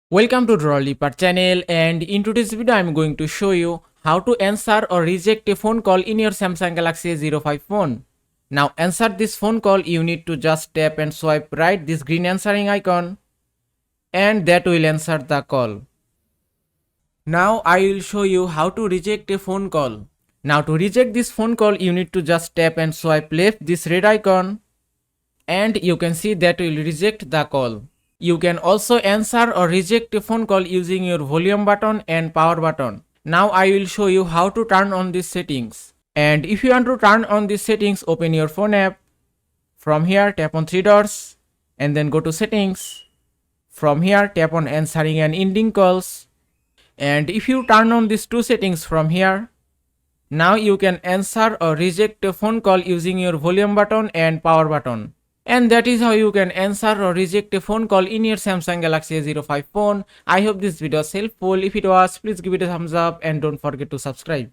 Welcome to Drawliper channel, and in today's video I am going to show you how to answer or reject a phone call in your Samsung Galaxy A05 phone. Now answer this phone call, you need to just tap and swipe right this green answering icon, and that will answer the call. Now I will show you how to reject a phone call. Now to reject this phone call, you need to just tap and swipe left this red icon, and you can see that will reject the call. You can also answer or reject a phone call using your volume button and power button. Now I will show you how to turn on these settings. And if you want to turn on these settings, open your phone app. From here tap on three dots and then go to settings. From here tap on answering and ending calls. And if you turn on these two settings from here, now you can answer or reject a phone call using your volume button and power button. And that is how you can answer or reject a phone call in your Samsung Galaxy A05 phone. I hope this video was helpful. If it was, please give it a thumbs up and don't forget to subscribe.